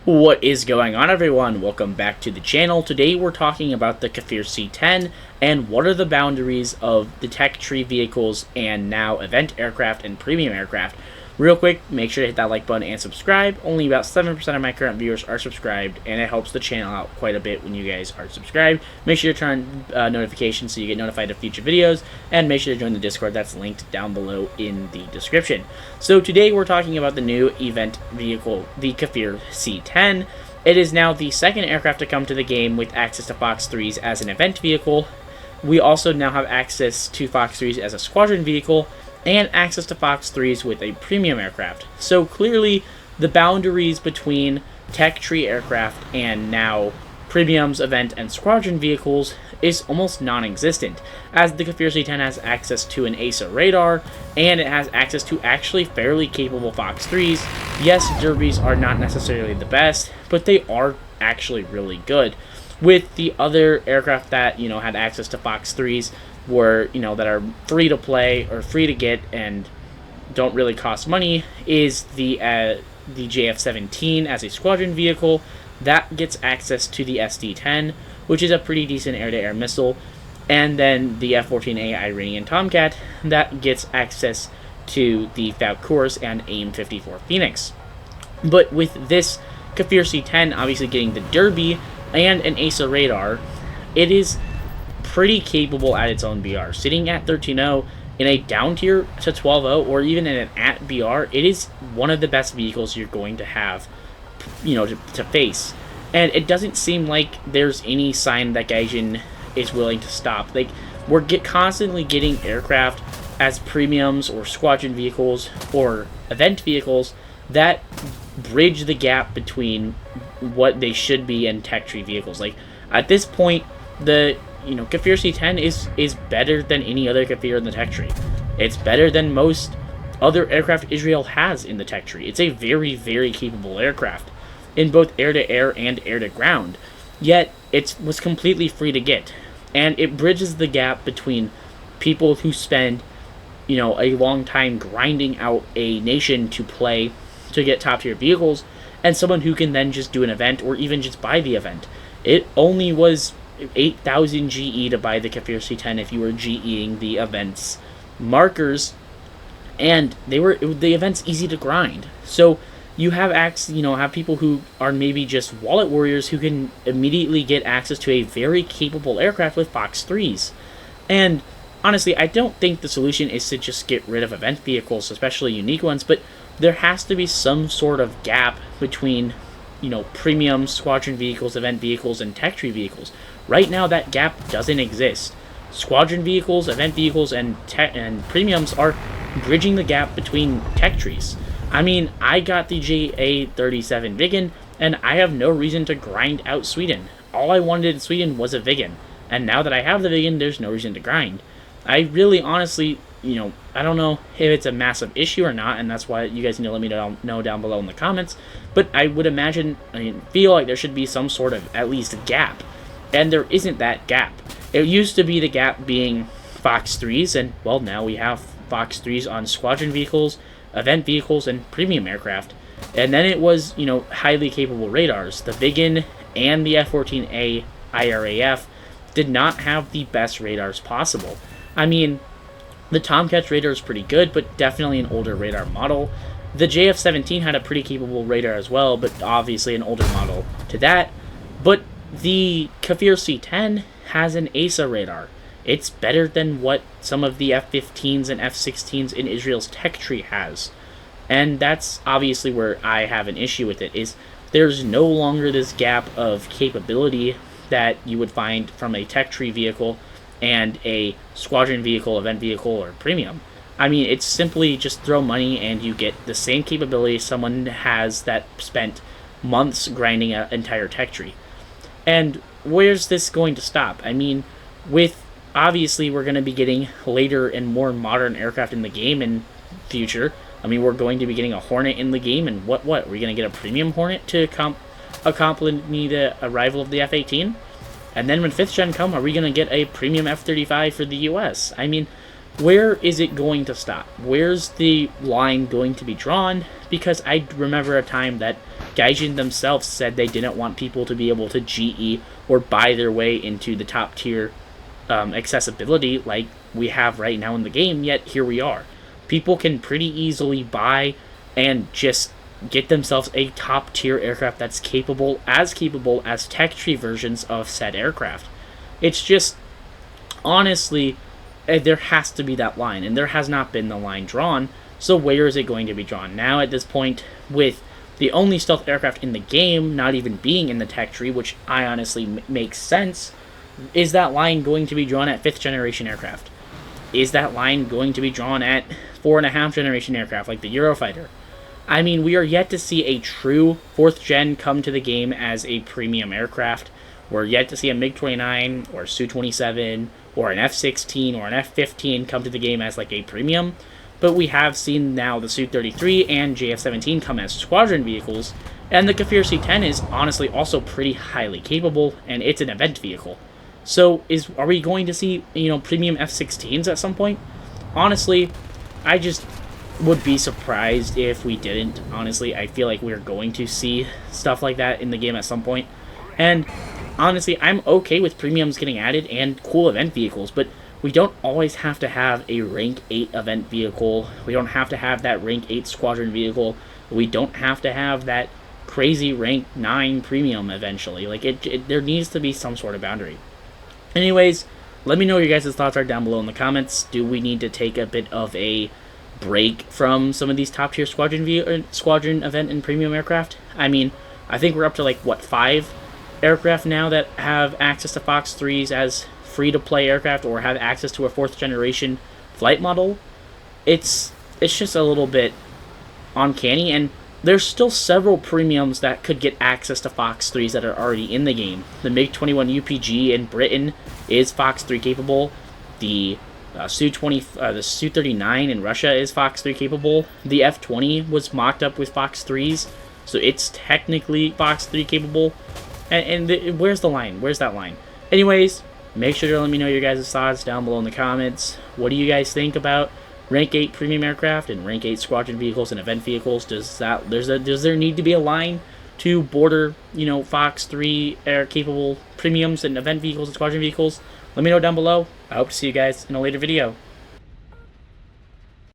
What is going on, everyone? Welcome back to the channel. Today we're talking about the Kfir C10 and what are the boundaries of the tech tree vehicles and now event aircraft and premium aircraft. Real quick, make sure to hit that like button and subscribe. Only about 7% of my current viewers are subscribed, and it helps the channel out quite a bit when you guys are subscribed. Make sure to turn on notifications so you get notified of future videos, and make sure to join the Discord that's linked down below in the description. So today we're talking about the new event vehicle, the Kfir C10. It is now the second aircraft to come to the game with access to Fox 3s as an event vehicle. We also now have access to Fox 3s as a squadron vehicle, and access to Fox 3s with a premium aircraft. So clearly, the boundaries between tech tree aircraft and now premiums, event, and squadron vehicles is almost non-existent, as the Kfir C10 has access to an ASA radar, and it has access to actually fairly capable Fox 3s. Yes, derbies are not necessarily the best, but they are actually really good. With the other aircraft that, had access to Fox 3s, that are free to play or free to get and don't really cost money, is the JF-17 as a squadron vehicle that gets access to the SD-10, which is a pretty decent air-to-air missile, and then the F-14A Iranian Tomcat that gets access to the Falkurs and AIM-54 Phoenix. But with this Kfir C10 obviously getting the Derby and an ASA radar, it is pretty capable at its own BR. Sitting at 13.0 in a down tier to 12.0 or even in an at BR, it is one of the best vehicles you're going to have, to face. And it doesn't seem like there's any sign that Gaijin is willing to stop. Like, we're constantly getting aircraft as premiums or squadron vehicles or event vehicles that bridge the gap between what they should be and tech tree vehicles. Like, at this point, the Kfir C10 is better than any other Kfir in the tech tree. It's better than most other aircraft Israel has in the tech tree. It's a very, very capable aircraft in both air-to-air and air-to-ground. Yet, it was completely free to get. And it bridges the gap between people who spend, a long time grinding out a nation to play to get top-tier vehicles, and someone who can then just do an event or even just buy the event. It only was 8,000 GE to buy the Kfir C10 if you were GEing the events markers, and the event's easy to grind. So you have have people who are maybe just wallet warriors who can immediately get access to a very capable aircraft with Fox 3s. And honestly, I don't think the solution is to just get rid of event vehicles, especially unique ones, but there has to be some sort of gap between premium squadron vehicles, event vehicles, and tech tree vehicles. Right now, that gap doesn't exist. Squadron vehicles, event vehicles, and premiums are bridging the gap between tech trees. I mean, I got the JA-37 Viggen, and I have no reason to grind out Sweden. All I wanted in Sweden was a Viggen, and now that I have the Viggen, there's no reason to grind. I really, honestly, I don't know if it's a massive issue or not, and that's why you guys need to let me know down below in the comments, but I would feel like there should be some sort of, at least, gap. And there isn't that gap. It used to be the gap being Fox 3s, and, well, now we have Fox 3s on squadron vehicles, event vehicles, and premium aircraft. And then it was, highly capable radars. The Viggen and the F-14A IRAF did not have the best radars possible. I mean, the Tomcat's radar is pretty good, but definitely an older radar model. The JF-17 had a pretty capable radar as well, but obviously an older model to that. But the Kfir C10 has an ASA radar. It's better than what some of the F-15s and F-16s in Israel's tech tree has. And that's obviously where I have an issue with it, is there's no longer this gap of capability that you would find from a tech tree vehicle and a squadron vehicle, event vehicle, or premium. I mean, it's simply just throw money and you get the same capability someone has that spent months grinding an entire tech tree. And where's this going to stop? I mean, obviously we're going to be getting later and more modern aircraft in the game in future. I mean, we're going to be getting a Hornet in the game, and what? Are we going to get a premium Hornet to accompany the arrival of the F-18? And then when 5th gen come, are we going to get a premium F-35 for the US? I mean, where is it going to stop? Where's the line going to be drawn? Because I remember a time that Gaijin themselves said they didn't want people to be able to GE or buy their way into the top tier accessibility like we have right now in the game, yet here we are. People can pretty easily buy and just get themselves a top tier aircraft that's capable as tech tree versions of said aircraft. It's just, honestly, there has to be that line, and there has not been the line drawn. So where is it going to be drawn? Now at this point, with the only stealth aircraft in the game not even being in the tech tree, which I honestly makes sense, is that line going to be drawn at 5th generation aircraft? Is that line going to be drawn at 4.5 generation aircraft like the Eurofighter? I mean, we are yet to see a true 4th gen come to the game as a premium aircraft. We're yet to see a MiG-29 or Su-27 or an F-16 or an F-15 come to the game as like a premium. But we have seen now the Su-33 and JF-17 come as squadron vehicles, and the Kfir C10 is honestly also pretty highly capable, and it's an event vehicle. So are we going to see, premium F-16s at some point? Honestly, I just would be surprised if we didn't. Honestly, I feel like we're going to see stuff like that in the game at some point. And honestly, I'm okay with premiums getting added and cool event vehicles, but we don't always have to have a rank 8 event vehicle. We don't have to have that rank 8 squadron vehicle. We don't have to have that crazy rank 9 premium eventually. Like, there needs to be some sort of boundary. Anyways, let me know what your guys' thoughts are down below in the comments. Do we need to take a bit of a break from some of these top tier squadron event and premium aircraft? I mean, I think we're up to like, what, 5 aircraft now that have access to Fox 3s as free-to-play aircraft or have access to a 4th generation flight model. It's just a little bit uncanny, and there's still several premiums that could get access to Fox 3s that are already in the game. The MiG-21 UPG in Britain is Fox 3 capable. The Su-39 in Russia is Fox 3 capable. The F-20 was mocked up with Fox 3s, so it's technically Fox 3 capable. And where's the line? Where's that line? Anyways, make sure to let me know your guys' thoughts down below in the comments. What do you guys think about rank 8 premium aircraft and rank 8 squadron vehicles and event vehicles? Does there need to be a line to border, Fox 3 air capable premiums and event vehicles and squadron vehicles? Let me know down below. I hope to see you guys in a later video.